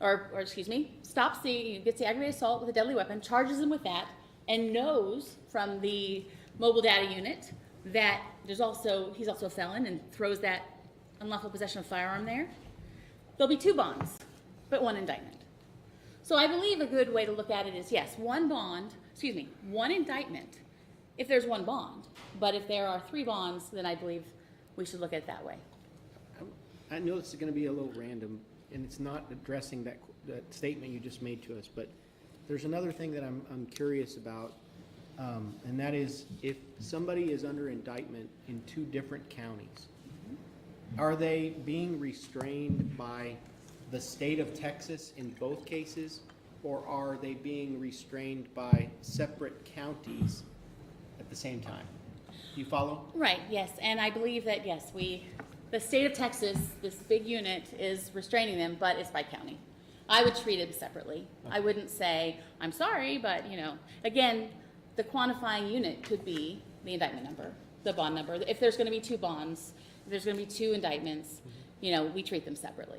gets the aggravated assault with a deadly weapon, charges him with that, and knows from the mobile data unit that he's also a felon and throws that unlawful possession of firearm there, there'll be 2 bonds, but 1 indictment. So I believe a good way to look at it is, yes, 1 indictment if there's 1 bond. But if there are 3 bonds, then I believe we should look at it that way. I know this is going to be a little random, and it's not addressing that statement you just made to us, but there's another thing that I'm curious about, and that is if somebody is under indictment in 2 different counties, are they being restrained by the state of Texas in both cases, or are they being restrained by separate counties at the same time? Do you follow? Right, yes, and I believe that, yes, the state of Texas, this big unit, is restraining them, but it's by county. I would treat it separately. I wouldn't say, I'm sorry, but, again, the quantifying unit could be the indictment number, the bond number. If there's going to be 2 bonds, if there's going to be 2 indictments, we treat them separately.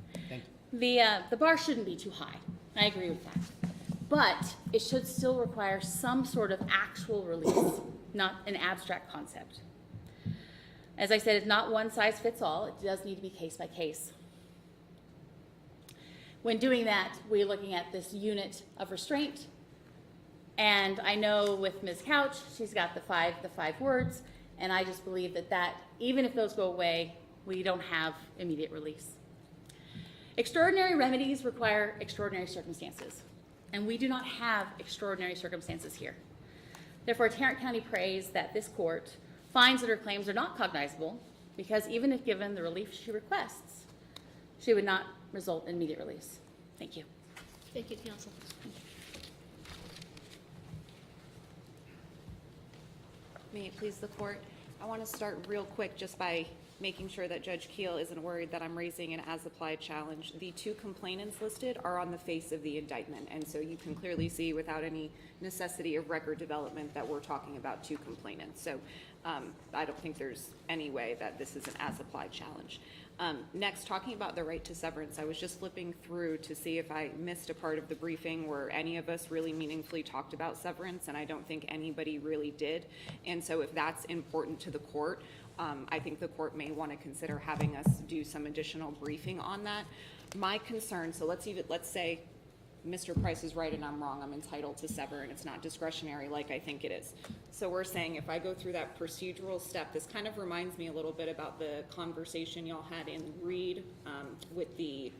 Okay, thank you. The bar shouldn't be too high. I agree with that. But it should still require some sort of actual release, not an abstract concept. As I said, it's not one size fits all. It does need to be case by case. When doing that, we're looking at this unit of restraint. And I know with Ms. Couch, she's got the five words, and I just believe that even if those go away, we don't have immediate release. Extraordinary remedies require extraordinary circumstances, and we do not have extraordinary circumstances here. Therefore, Tarrant County prays that this court finds that her claims are not cognizable, because even if given the relief she requests, she would not result in immediate release. Thank you. Thank you, counsel. May it please the court, I want to start real quick just by making sure that Judge Keel isn't worried that I'm raising an as-applied challenge. The two complainants listed are on the face of the indictment, and so you can clearly see without any necessity of record development that we're talking about two complainants. So I don't think there's any way that this is an as-applied challenge. Next, talking about the right to severance, I was just flipping through to see if I missed a part of the briefing where any of us really meaningfully talked about severance, and I don't think anybody really did. And so if that's important to the court, I think the court may want to consider having us do some additional briefing on that. My concern, so let's say Mr. Price is right and I'm wrong, I'm entitled to sever and it's not discretionary like I think it is. So we're saying if I go through that procedural step, this kind of reminds me a little bit about the conversation y'all had in Reed with the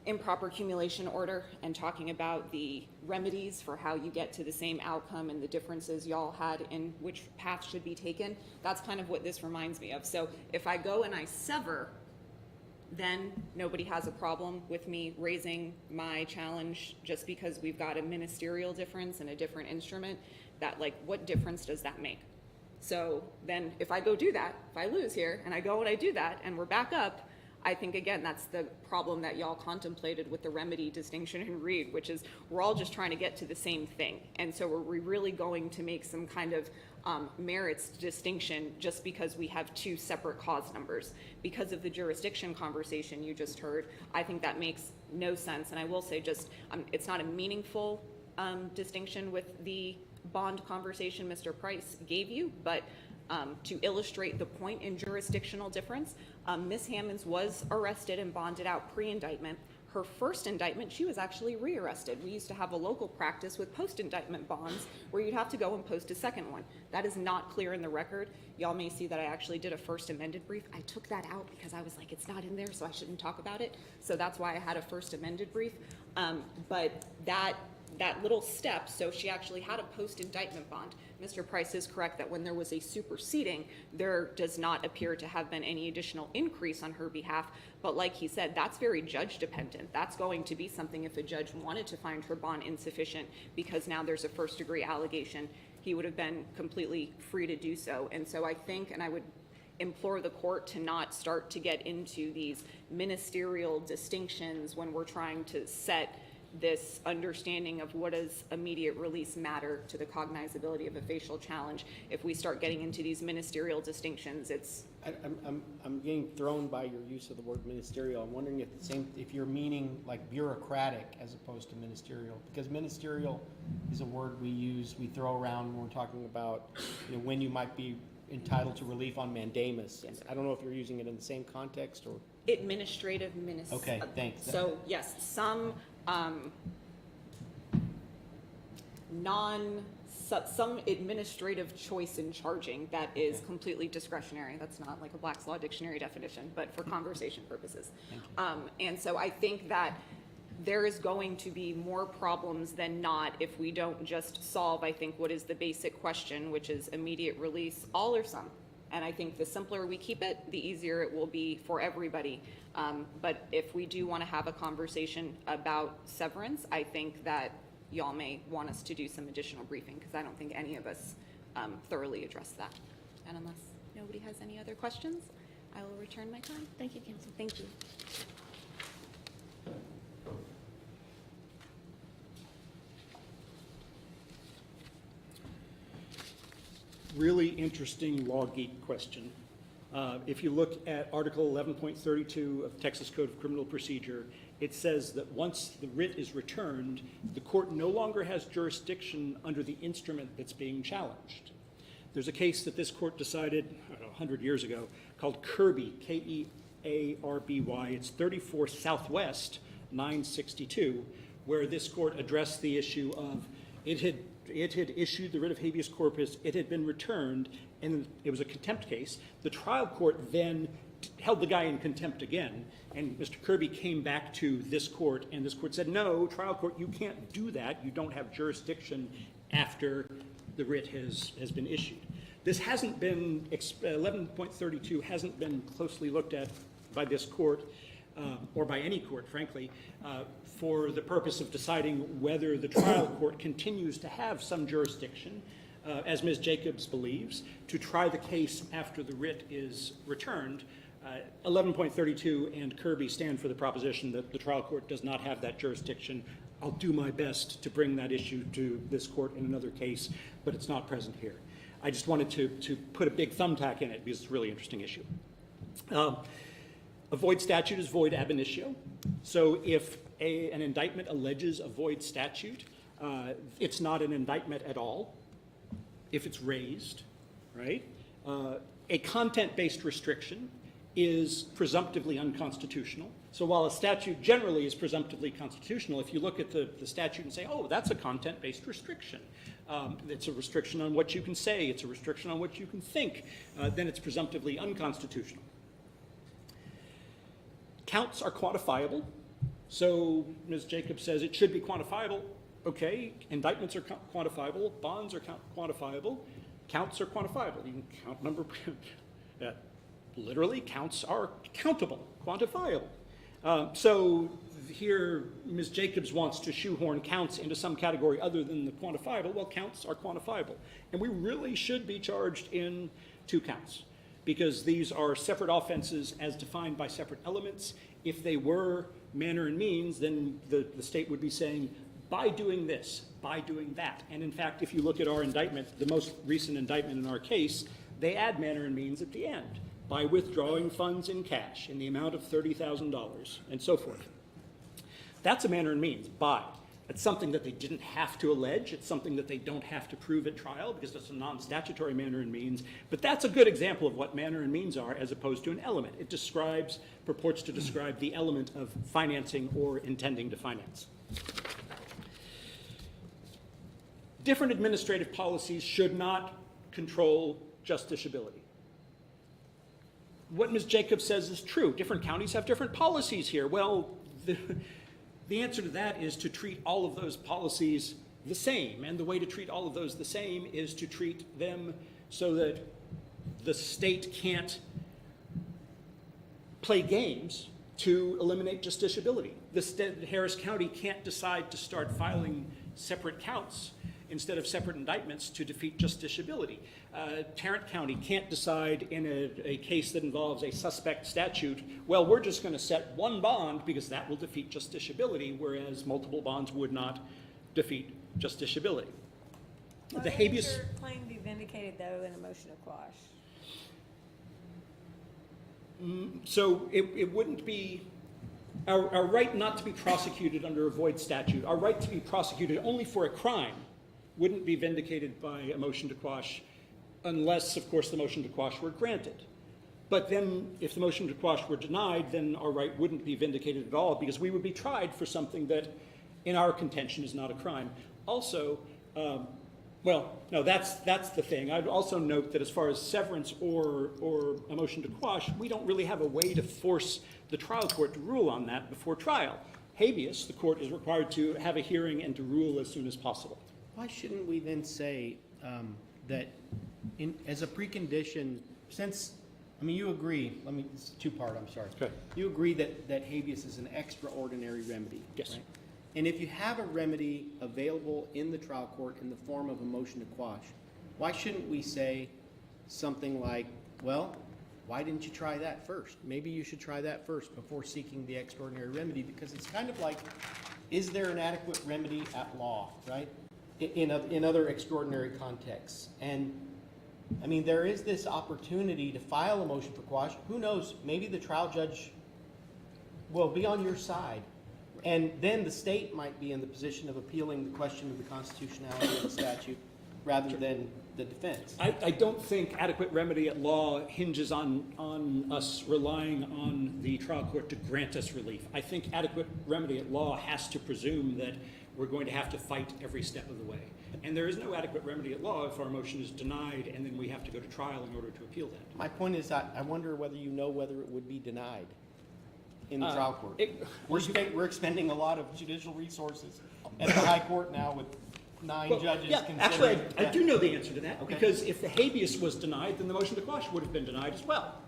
improper accumulation order and talking about the remedies for how you get to the same outcome and the differences y'all had in which path should be taken. That's kind of what this reminds me of. So if I go and I sever, then nobody has a problem with me raising my challenge just because we've got a ministerial difference and a different instrument. That, like, what difference does that make? So then if I go do that, if I lose here and I go and I do that and we're back up, I think, again, that's the problem that y'all contemplated with the remedy distinction in Reed, which is we're all just trying to get to the same thing. And so are we really going to make some kind of merits distinction just because we have two separate cause numbers? Because of the jurisdiction conversation you just heard, I think that makes no sense. And I will say just, it's not a meaningful distinction with the bond conversation Mr. Price gave you, but to illustrate the point in jurisdictional difference, Ms. Hammonds was arrested and bonded out pre-indictment. Her first indictment, she was actually re-arrested. We used to have a local practice with post-indictment bonds where you'd have to go and post a second one. That is not clear in the record. Y'all may see that I actually did a first amended brief. I took that out because I was like, it's not in there, so I shouldn't talk about it. So that's why I had a first amended brief. But that little step, so she actually had a post-indictment bond. Mr. Price is correct that when there was a superseding, there does not appear to have been any additional increase on her behalf. But like he said, that's very judge dependent. That's going to be something if a judge wanted to find her bond insufficient because now there's a first degree allegation, he would have been completely free to do so. And so I think, and I would implore the court to not start to get into these ministerial distinctions when we're trying to set this understanding of what does immediate release matter to the cognizability of a facial challenge. If we start getting into these ministerial distinctions, it's... I'm getting thrown by your use of the word ministerial. I'm wondering if you're meaning like bureaucratic as opposed to ministerial, because ministerial is a word we use, we throw around when we're talking about, you know, when you might be entitled to relief on mandamus. Yes, sir. I don't know if you're using it in the same context or... Administrative Okay, thanks. So yes, some some administrative choice in charging that is completely discretionary. That's not like a Black's Law Dictionary definition, but for conversation purposes. And so I think that there is going to be more problems than not if we don't just solve, I think, what is the basic question, which is immediate release, all or some. And I think the simpler we keep it, the easier it will be for everybody. But if we do want to have a conversation about severance, I think that y'all may want us to do some additional briefing because I don't think any of us thoroughly addressed that. And unless nobody has any other questions, I will return my time. Thank you, counsel. Thank you. Really interesting law geek question. If you look at Article 11.32 of Texas Code of Criminal Procedure, it says that once the writ is returned, the court no longer has jurisdiction under the instrument that's being challenged. There's a case that this court decided, I don't know, 100 years ago, called Kirby, K-E-A-R-B-Y. It's 34 Southwest 962, where this court addressed the issue of it had issued the writ of habeas corpus, it had been returned, and it was a contempt case. The trial court then held the guy in contempt again, and Mr. Kirby came back to this court, and this court said, no, trial court, you can't do that. You don't have jurisdiction after the writ has been issued. This hasn't been, 11.32 hasn't been closely looked at by this court. or by any court, frankly, for the purpose of deciding whether the trial court continues to have some jurisdiction, as Ms. Jacobs believes, to try the case after the writ is returned. 11.32 and Kirby stand for the proposition that the trial court does not have that jurisdiction. I'll do my best to bring that issue to this court in another case, but it's not present here. I just wanted to put a big thumbtack in it because it's a really interesting issue. A void statute is void ab initio. So if an indictment alleges a void statute, it's not an indictment at all if it's raised, right? A content-based restriction is presumptively unconstitutional. So while a statute generally is presumptively constitutional, if you look at the statute and say, oh, that's a content-based restriction, it's a restriction on what you can say, it's a restriction on what you can think, then it's presumptively unconstitutional. Counts are quantifiable. So Ms. Jacobs says it should be quantifiable. Okay, indictments are quantifiable, bonds are quantifiable, counts are quantifiable. You can count number, literally counts are countable, quantifiable. So here Ms. Jacobs wants to shoehorn counts into some category other than the quantifiable. Well, counts are quantifiable. And we really should be charged in 2 counts because these are separate offenses as defined by separate elements. If they were manner and means, then the state would be saying, by doing this, by doing that. And in fact, if you look at our indictment, the most recent indictment in our case, they add manner and means at the end, by withdrawing funds in cash in the amount of $30,000 and so forth. That's a manner and means, by. It's something that they didn't have to allege. It's something that they don't have to prove at trial because it's a non-statutory manner and means. But that's a good example of what manner and means are as opposed to an element. It purports to describe the element of financing or intending to finance. Different administrative policies should not control justiciability. What Ms. Jacobs says is true. Different counties have different policies here. Well, the answer to that is to treat all of those policies the same. And the way to treat all of those the same is to treat them so that the state can't play games to eliminate justiciability. Harris County can't decide to start filing separate counts instead of separate indictments to defeat justiciability. Tarrant County can't decide in a case that involves a suspect statute, well, we're just going to set one bond because that will defeat justiciability, whereas multiple bonds would not defeat justiciability. The habeas... Would your claim be vindicated, though, in a motion to quash? So it wouldn't be... Our right not to be prosecuted under a void statute, our right to be prosecuted only for a crime wouldn't be vindicated by a motion to quash unless, of course, the motion to quash were granted. But then if the motion to quash were denied, then our right wouldn't be vindicated at all because we would be tried for something that, in our contention, is not a crime. Also, well, no, that's the thing. I'd also note that as far as severance or a motion to quash, we don't really have a way to force the trial court to rule on that before trial. Habeas, the court is required to have a hearing and to rule as soon as possible. Why shouldn't we then say that as a precondition, since, I mean, you agree, it's two-part, I'm sorry. Okay. You agree that habeas is an extraordinary remedy? Yes. Right? And if you have a remedy available in the trial court in the form of a motion to quash, why shouldn't we say something like, well, why didn't you try that first? Maybe you should try that first before seeking the extraordinary remedy, because it's kind of like, is there an adequate remedy at law, right? In other extraordinary contexts. And I mean, there is this opportunity to file a motion for quash. Who knows, maybe the trial judge will be on your side. And then the state might be in the position of appealing the question of the constitutionality of the statute rather than the defense. I don't think adequate remedy at law hinges on us relying on the trial court to grant us relief. I think adequate remedy at law has to presume that we're going to have to fight every step of the way. And there is no adequate remedy at law if our motion is denied and then we have to go to trial in order to appeal that. My point is, I wonder whether you know whether it would be denied in the trial court. We're expending a lot of judicial resources at the high court now with 9 judges considering. Actually, I do know the answer to that, because if the habeas was denied, then the motion to quash would have been denied as well.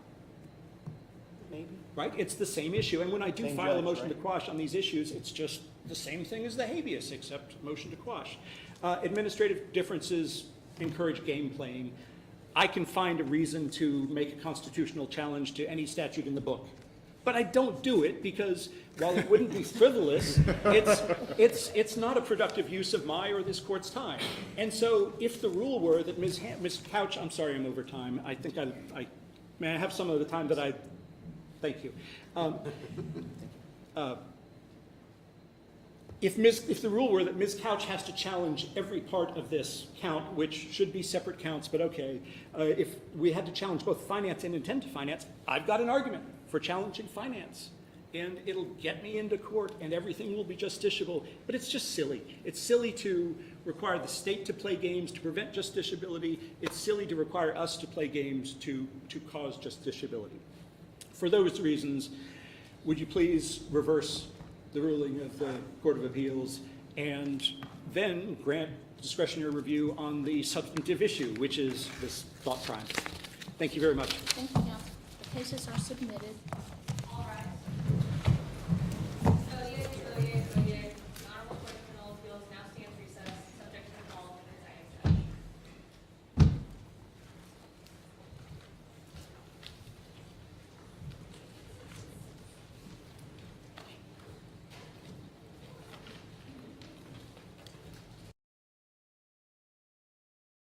maybe? right? It's the same issue, and when I do Same file a judge, motion to right? quash on these issues, it's just the same thing as the habeas, except motion to quash. Administrative differences encourage game playing. I can find a reason to make a constitutional challenge to any statute in the book, but I don't do it because while it wouldn't be frivolous, it's not a productive use of my or this court's time. And so if the rule were that Ms. Couch, I'm sorry I'm over time. I think may I have some of the time that I, thank you. If the rule were that Ms. Couch has to challenge every part of this count, which should be separate counts, but okay, if we had to challenge both finance and intent to finance, I've got an argument for challenging finance. And it'll get me into court and everything will be justiciable, but it's just silly. It's silly to require the state to play games to prevent justiciability. It's silly to require us to play games to cause justiciability. For those reasons, would you please reverse the ruling of the Court of Appeals and then grant discretionary review on the substantive issue, which is this thought crime. Thank you very much. Thank you, counsel. The cases are submitted.